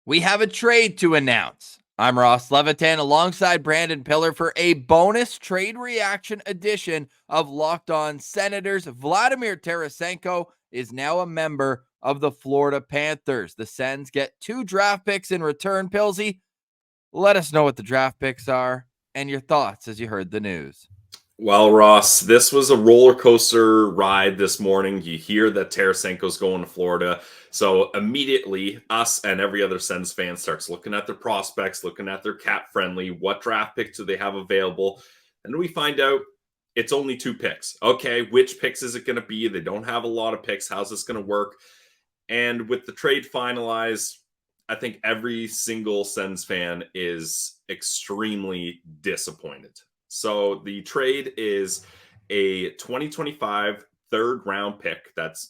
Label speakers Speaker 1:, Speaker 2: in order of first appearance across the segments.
Speaker 1: We have a trade to announce. I'm Ross Levitan alongside Brandon Pillar for a bonus trade reaction edition of Locked On Senators. Vladimir Tarasenko is now a member of the Florida Panthers. The Sens get 2 draft picks in return. Pilsy, let us know what the draft picks are and your thoughts as you heard the news.
Speaker 2: Well, Ross, this was a roller coaster ride this morning. You hear that Tarasenko's going to Florida. So immediately, us and every other Sens fan starts looking at their prospects, looking at their cap friendly, what draft picks do they have available? And we find out it's only 2 picks. Okay, which picks is it going to be? They don't have a lot of picks. How's this going to work? And with the trade finalized, I think every single Sens fan is extremely disappointed. So the trade is a 2025 third round pick that's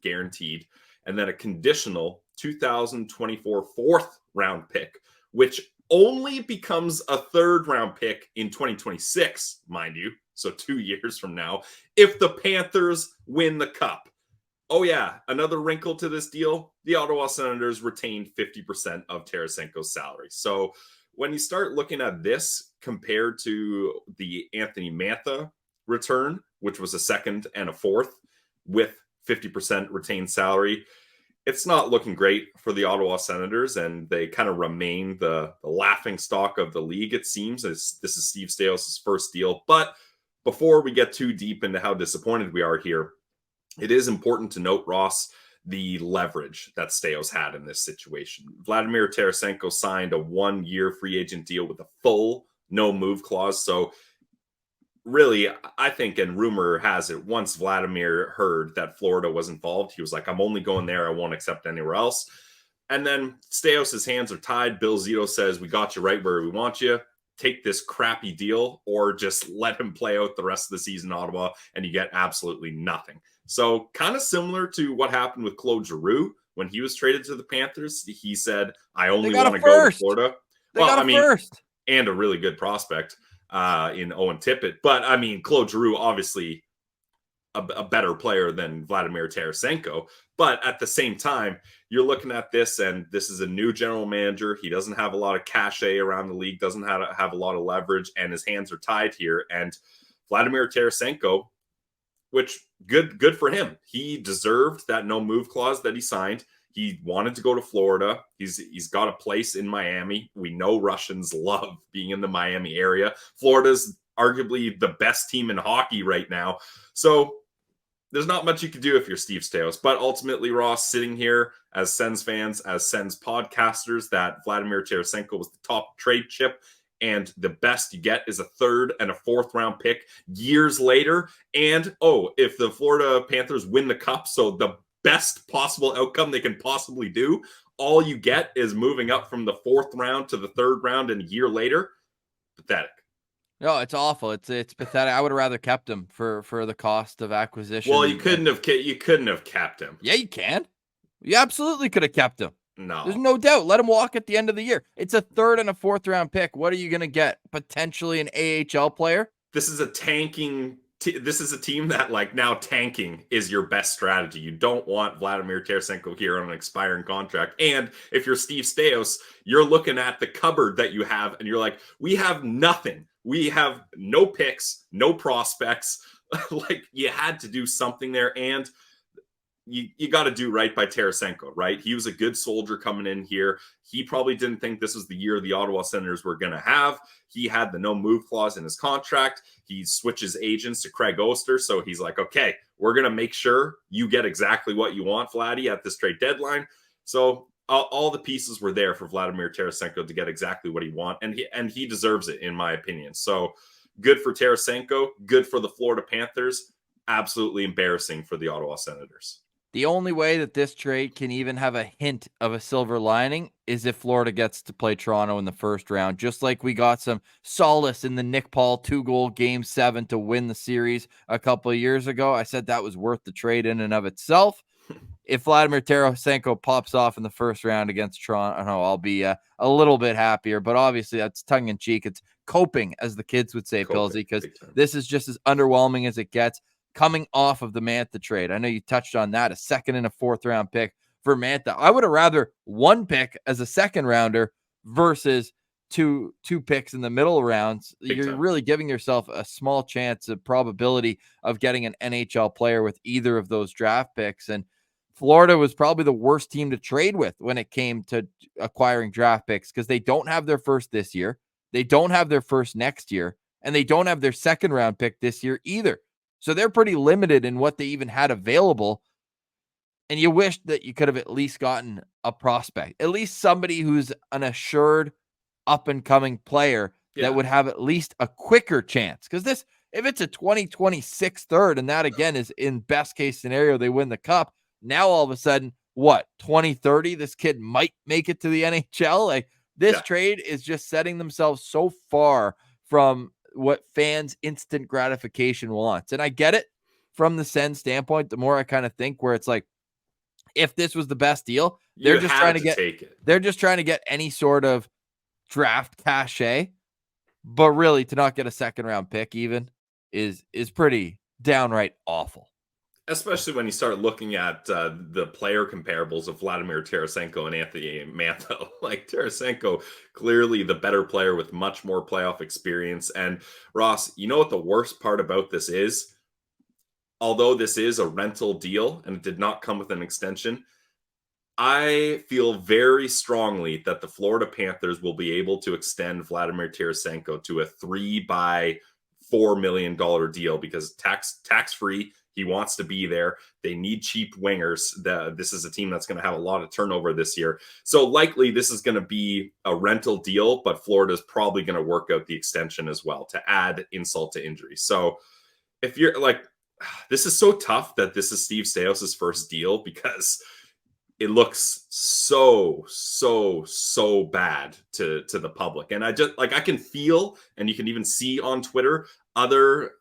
Speaker 2: guaranteed, and then a conditional 2024 fourth round pick, which only becomes a third round pick in 2026, mind you. So 2 years from now, if the Panthers win the Cup. Oh yeah, another wrinkle to this deal, the Ottawa Senators retained 50% of Tarasenko's salary. So when you start looking at this compared to the Anthony Mantha return, which was a second and a fourth with 50% retained salary, it's not looking great for the Ottawa Senators, and they kind of remain the laughing stock of the league, it seems. This is Steve Staios' first deal. But before we get too deep into how disappointed we are here, it is important to note, Ross, the leverage that Staios had in this situation. Vladimir Tarasenko signed a 1-year free agent deal with a full no-move clause. So really, I think, and rumor has it, once Vladimir heard that Florida was involved, he was like, I'm only going there. I won't accept anywhere else. And then Staios' hands are tied. Bill Zito says, we got you right where we want you. Take this crappy deal or just let him play out the rest of the season in Ottawa and you get absolutely nothing. So kind of similar to what happened with Claude Giroux when he was traded to the Panthers. He said, I only want to go to Florida.
Speaker 1: First.
Speaker 2: And a really good prospect in Owen Tippett. But I mean, Claude Giroux, obviously a better player than Vladimir Tarasenko. But at the same time, you're looking at this, and this is a new general manager. He doesn't have a lot of cachet around the league, doesn't have a lot of leverage, and his hands are tied here. And Vladimir Tarasenko, which good for him. He deserved that no move clause that he signed. He wanted to go to Florida. He's got a place in Miami. We know Russians love being in the Miami area. Florida's arguably the best team in hockey right now. So there's not much you can do if you're Steve Staios. But ultimately, Ross, sitting here as Sens fans, as Sens podcasters, that Vladimir Tarasenko was the top trade chip, and the best you get is a third and a fourth round pick years later. And, if the Florida Panthers win the Cup, so the best possible outcome they can possibly do, all you get is moving up from the fourth round to the third round and a year later. Pathetic.
Speaker 1: No, it's awful. It's pathetic. I would have rather kept him for the cost of acquisition.
Speaker 2: Well, you couldn't have kept him.
Speaker 1: Yeah, you can. You absolutely could have kept him.
Speaker 2: No.
Speaker 1: There's no doubt. Let him walk at the end of the year. It's a third and a fourth round pick. What are you going to get? Potentially an AHL player?
Speaker 2: This is a tanking. This is a team that, like, now tanking is your best strategy. You don't want Vladimir Tarasenko here on an expiring contract. And if you're Steve Staios, you're looking at the cupboard that you have, and you're like, we have nothing. We have no picks, no prospects. Like, you had to do something there. And you got to do right by Tarasenko, right? He was a good soldier coming in here. He probably didn't think this was the year the Ottawa Senators were going to have. He had the no move clause in his contract. He switches agents to Craig Oster. So he's like, okay, we're going to make sure you get exactly what you want, Vladdy, at this trade deadline. So all the pieces were there for Vladimir Tarasenko to get exactly what he wants. And he deserves it, in my opinion. So good for Tarasenko, good for the Florida Panthers. Absolutely embarrassing for the Ottawa Senators.
Speaker 1: The only way that this trade can even have a hint of a silver lining is if Florida gets to play Toronto in the first round, just like we got some solace in the Nick Paul 2-goal Game 7 to win the series a couple of years ago. I said that was worth the trade in and of itself. If Vladimir Tarasenko pops off in the first round against Toronto, I'll be a little bit happier. But obviously, that's tongue-in-cheek. It's coping, as the kids would say, Pilsy, because this is just as underwhelming as it gets. Coming off of the Mantha trade. I know you touched on that, a second and a fourth round pick for Mantha. I would have rather one pick as a second rounder versus two picks in the middle rounds. You're really giving yourself a small chance of probability of getting an NHL player with either of those draft picks. And Florida was probably the worst team to trade with when it came to acquiring draft picks because they don't have their first this year. They don't have their first next year, and they don't have their second round pick this year either. So they're pretty limited in what they even had available. And you wish that you could have at least gotten a prospect, at least somebody who's an assured up and coming player that would have at least a quicker chance. Because this, if it's a 2026 third, and that again is in best case scenario, they win the cup. Now all of a sudden, what, 2030, this kid might make it to the NHL? Like this trade is just setting themselves so far from what fans' instant gratification wants. And I get it from the Sens standpoint. The more I kind of think where it's like, if this was the best deal, they're just trying to take it. They're just trying to get any sort of draft cachet, but really to not get a second round pick even is pretty downright awful.
Speaker 2: Especially when you start looking at the player comparables of Vladimir Tarasenko and Anthony Mantha. Like Tarasenko, clearly the better player with much more playoff experience. And Ross, you know what the worst part about this is? Although this is a rental deal and it did not come with an extension, I feel very strongly that the Florida Panthers will be able to extend Vladimir Tarasenko to a $3 by $4 million deal because tax-free. He wants to be there. They need cheap wingers. This is a team that's going to have a lot of turnover this year. So likely this is going to be a rental deal, but Florida's probably going to work out the extension as well to add insult to injury. So if you're like, this is so tough that this is Steve Staios' first deal because it looks so bad to the public. And I just like, I can feel, and you can even see on Twitter, other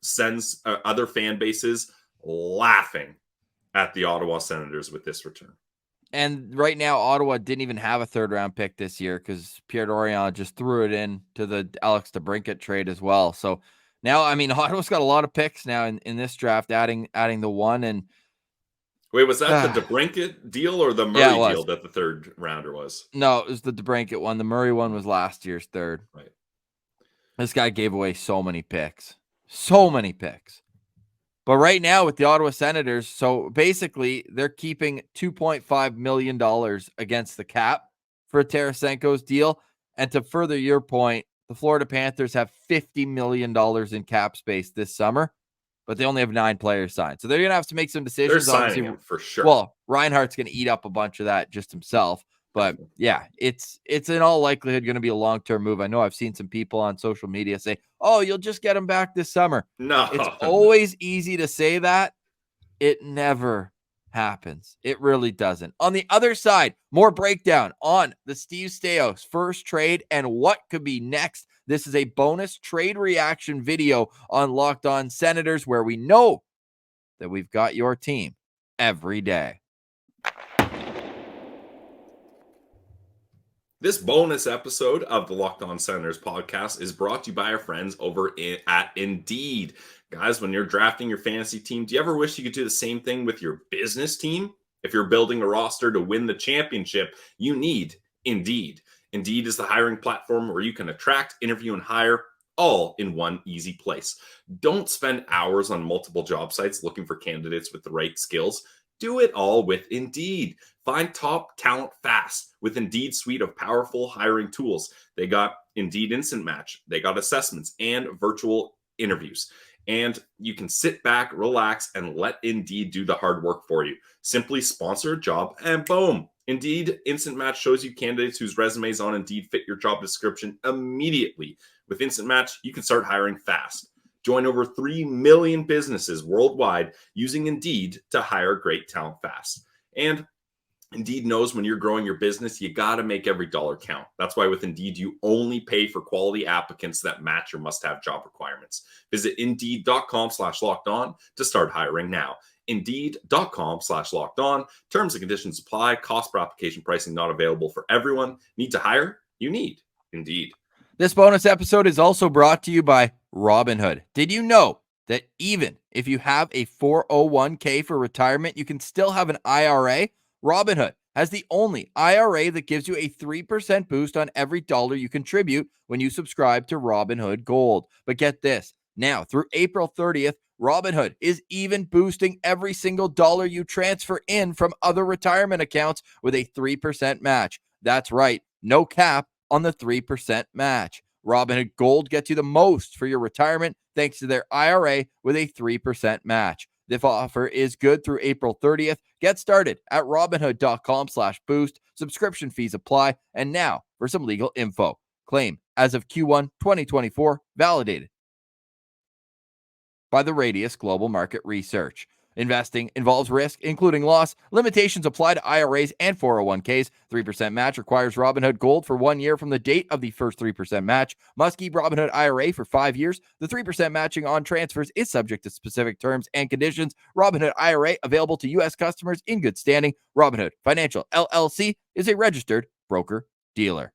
Speaker 2: fan bases laughing at the Ottawa Senators with this return.
Speaker 1: And right now, Ottawa didn't even have a third round pick this year because Pierre Dorion just threw it in to the Alex DeBrincat trade as well. So now, I mean, Ottawa's got a lot of picks now in this draft, adding the one. And
Speaker 2: wait, was that the DeBrincat deal or the Murray deal that the third rounder was?
Speaker 1: No, it was the DeBrincat one. The Murray one was last year's third.
Speaker 2: Right.
Speaker 1: This guy gave away so many picks. So many picks. But right now with the Ottawa Senators, so basically they're keeping $2.5 million against the cap for Tarasenko's deal. And to further your point, the Florida Panthers have $50 million in cap space this summer, but they only have 9 players signed. So they're going to have to make some decisions.
Speaker 2: They're signing him for sure.
Speaker 1: Well, Reinhardt's going to eat up a bunch of that just himself. But yeah, it's in all likelihood going to be a long-term move. I know I've seen some people on social media say, oh, you'll just get him back this summer.
Speaker 2: No.
Speaker 1: It's always easy to say that. It never happens. It really doesn't. On the other side, more breakdown on the Steve Staios first trade and what could be next. This is a bonus trade reaction video on Locked On Senators where we know that we've got your team every day.
Speaker 2: This bonus episode of the Locked On Senators podcast is brought to you by our friends over at Indeed. Guys, when you're drafting your fantasy team, do you ever wish you could do the same thing with your business team? If you're building a roster to win the championship, you need Indeed. Indeed is the hiring platform where you can attract, interview, and hire all in one easy place. Don't spend hours on multiple job sites looking for candidates with the right skills. Do it all with Indeed. Find top talent fast with Indeed's suite of powerful hiring tools. They got Indeed Instant Match. They got assessments and virtual interviews. And you can sit back, relax, and let Indeed do the hard work for you. Simply sponsor a job and boom. Indeed Instant Match shows you candidates whose resumes on Indeed fit your job description immediately. With Instant Match, you can start hiring fast. Join over 3 million businesses worldwide using Indeed to hire great talent fast. And Indeed knows when you're growing your business, you got to make every dollar count. That's why with Indeed, you only pay for quality applicants that match your must-have job requirements. Visit Indeed.com/locked-on to start hiring now. Indeed.com/locked-on. Terms and conditions apply. Cost per application pricing not available for everyone. Need to hire? You need Indeed.
Speaker 1: This bonus episode is also brought to you by Robinhood. Did you know that even if you have a 401k for retirement, you can still have an IRA? Robinhood has the only IRA that gives you a 3% boost on every dollar you contribute when you subscribe to Robinhood Gold. But get this, now through April 30th, Robinhood is even boosting every single dollar you transfer in from other retirement accounts with a 3% match. That's right, no cap on the 3% match. Robinhood Gold gets you the most for your retirement thanks to their IRA with a 3% match. This offer is good through April 30th. Get started at robinhood.com/boost. Subscription fees apply. And now for some legal info. Claim as of Q1 2024, validated by the Radius Global Market Research. Investing involves risk, including loss. Limitations apply to IRAs and 401ks. 3% match requires Robinhood Gold for 1 year from the date of the first 3% match. Must keep Robinhood IRA for 5 years. The 3% matching on transfers is subject to specific terms and conditions. Robinhood IRA available to U.S. customers in good standing. Robinhood Financial LLC is a registered broker-dealer.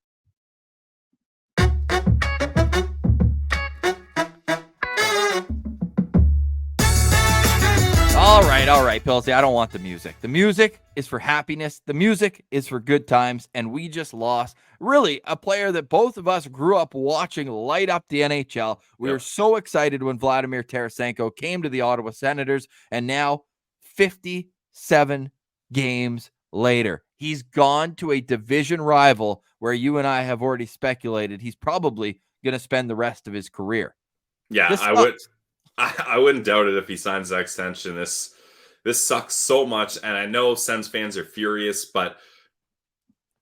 Speaker 1: All right, Pilsy, I don't want the music. The music is for happiness. The music is for good times, and we just lost, really, a player that both of us grew up watching light up the NHL. We were so excited when Vladimir Tarasenko came to the Ottawa Senators, and now, 57 games later, he's gone to a division rival where you and I have already speculated he's probably going to spend the rest of his career.
Speaker 2: Yeah, I wouldn't doubt it if he signs that extension. This sucks so much, and I know Sens fans are furious, but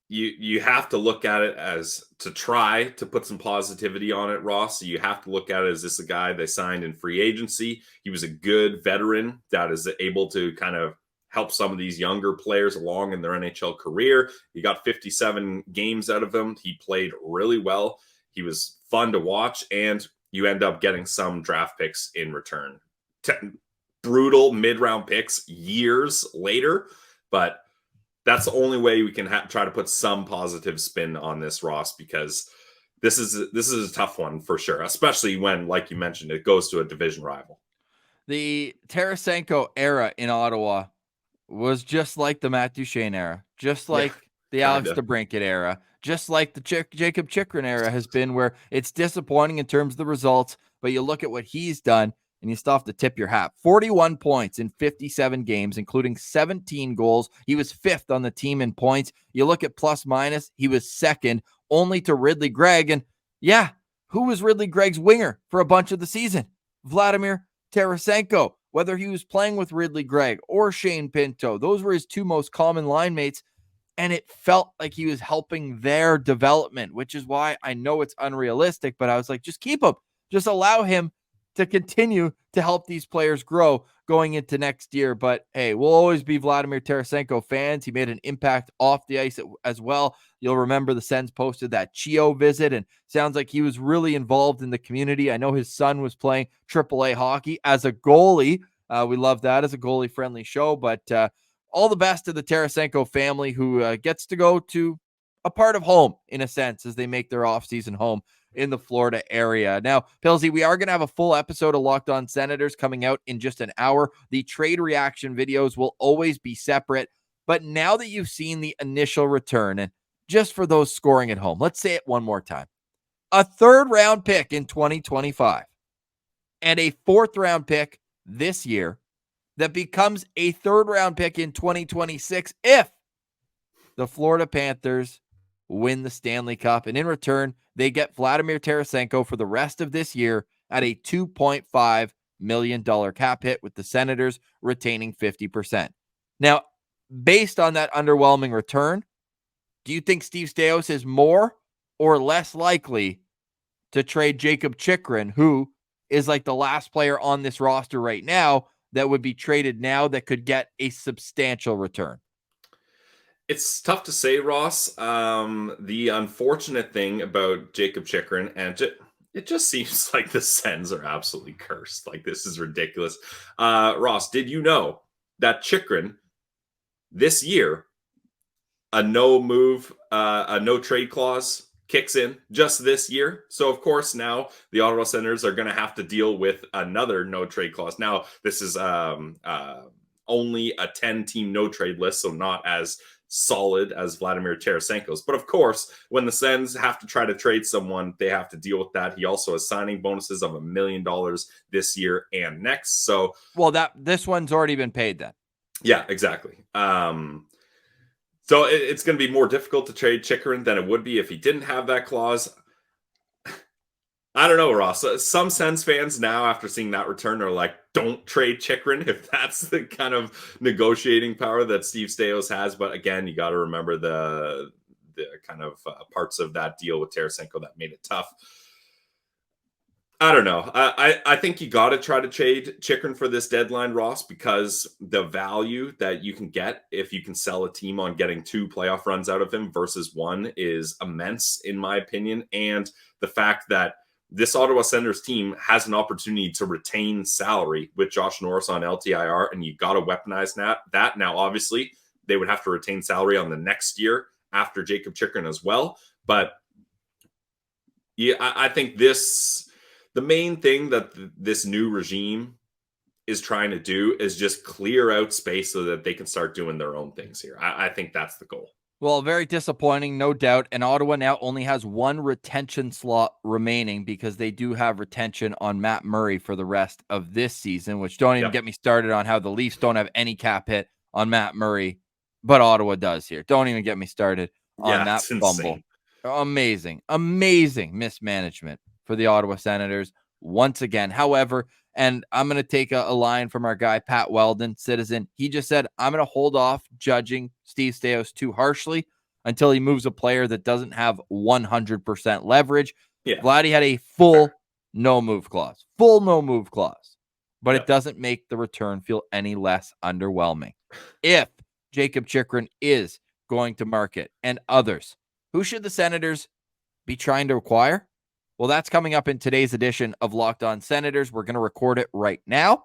Speaker 2: you have to look at it as to try to put some positivity on it, Ross. You have to look at it as this a guy they signed in free agency. He was a good veteran that is able to kind of help some of these younger players along in their NHL career. You got 57 games out of him. He played really well. He was fun to watch, and you end up getting some draft picks in return. Brutal mid-round picks years later, but that's the only way we can try to put some positive spin on this, Ross, because this is a tough one for sure, especially when, like you mentioned, it goes to a division rival.
Speaker 1: The Tarasenko era in Ottawa was just like the Matt Duchene era, just like the Alex DeBrincat era, just like the Jacob Chychrun era has been, where it's disappointing in terms of the results, but you look at what he's done, and you still have to tip your hat. 41 points in 57 games, including 17 goals. He was 5th on the team in points. You look at plus minus, he was 2nd, only to Ridley Gregg. And yeah, who was Ridley Gregg's winger for a bunch of the season? Vladimir Tarasenko. Whether he was playing with Ridley Gregg or Shane Pinto, those were his two most common line mates. And it felt like he was helping their development, which is why I know it's unrealistic, but I was like, just keep him. Just allow him to continue to help these players grow going into next year. But hey, we'll always be Vladimir Tarasenko fans. He made an impact off the ice as well. You'll remember the Sens posted that Chio visit, and sounds like he was really involved in the community. I know his son was playing AAA hockey as a goalie. We love that as a goalie-friendly show, but all the best to the Tarasenko family, who gets to go to a part of home, in a sense, as they make their offseason home in the Florida area. Now, Pilsy, we are going to have a full episode of Locked On Senators coming out in just an hour. The trade reaction videos will always be separate, but now that you've seen the initial return, and just for those scoring at home, let's say it one more time. A 3rd-round pick in 2025 and a 4th-round pick this year that becomes a 3rd-round pick in 2026 if the Florida Panthers win the Stanley Cup. And in return, they get Vladimir Tarasenko for the rest of this year at a $2.5 million cap hit, with the Senators retaining 50%. Now, based on that underwhelming return, do you think Steve Staios is more or less likely to trade Jacob Chychrun, who is like the last player on this roster right now that would be traded now that could get a substantial return?
Speaker 2: It's tough to say, Ross. The unfortunate thing about Jacob Chychrun, and it just seems like the Sens are absolutely cursed. Like, this is ridiculous. Ross, did you know that Chychrun this year, a no trade clause kicks in just this year? So, of course, now the Ottawa Senators are going to have to deal with another no trade clause. Now, this is only a 10-team no trade list, so not as solid as Vladimir Tarasenko's. But of course, when the Sens have to try to trade someone, they have to deal with that. He also has signing bonuses of $1 million this year and next. So,
Speaker 1: well, this one's already been paid then.
Speaker 2: Yeah, exactly. So it's going to be more difficult to trade Chychrun than it would be if he didn't have that clause. I don't know, Ross. Some Sens fans now, after seeing that return, are like, don't trade Chychrun if that's the kind of negotiating power that Steve Staios has. But again, you got to remember the kind of parts of that deal with Tarasenko that made it tough. I don't know. I think you got to try to trade Chychrun for this deadline, Ross, because the value that you can get if you can sell a team on getting 2 playoff runs out of him versus 1 is immense, in my opinion. And the fact that this Ottawa Senators team has an opportunity to retain salary with Josh Norris on LTIR, and you got to weaponize that. Now, obviously, they would have to retain salary on the next year after Jacob Chychrun as well. But yeah, I think the main thing that this new regime is trying to do is just clear out space so that they can start doing their own things here. I think that's the goal.
Speaker 1: Well, very disappointing, no doubt. And Ottawa now only has 1 retention slot remaining because they do have retention on Matt Murray for the rest of this season, which don't even get me started on how the Leafs don't have any cap hit on Matt Murray, but Ottawa does here. Don't even get me started on that fumble. Amazing mismanagement for the Ottawa Senators once again. However, and I'm going to take a line from our guy, Pat Weldon, Citizen. He just said, I'm going to hold off judging Steve Staios too harshly until he moves a player that doesn't have 100% leverage. Yeah. Vladdy had a full no-move clause. But it doesn't make the return feel any less underwhelming. If Jacob Chychrun is going to market and others, who should the Senators be trying to acquire? Well, that's coming up in today's edition of Locked On Senators. We're going to record it right now,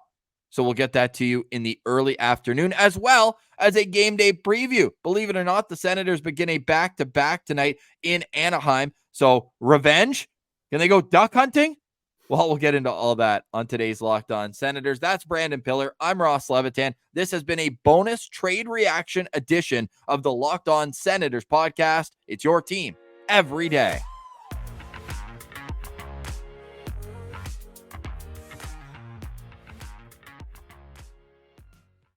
Speaker 1: so we'll get that to you in the early afternoon, as well as a game day preview. Believe it or not, the Senators begin a back-to-back tonight in Anaheim. So, revenge? Can they go duck hunting? Well, we'll get into all that on today's Locked On Senators. That's Brandon Pillar. I'm Ross Levitan. This has been a bonus trade reaction edition of the Locked On Senators podcast. It's your team every day.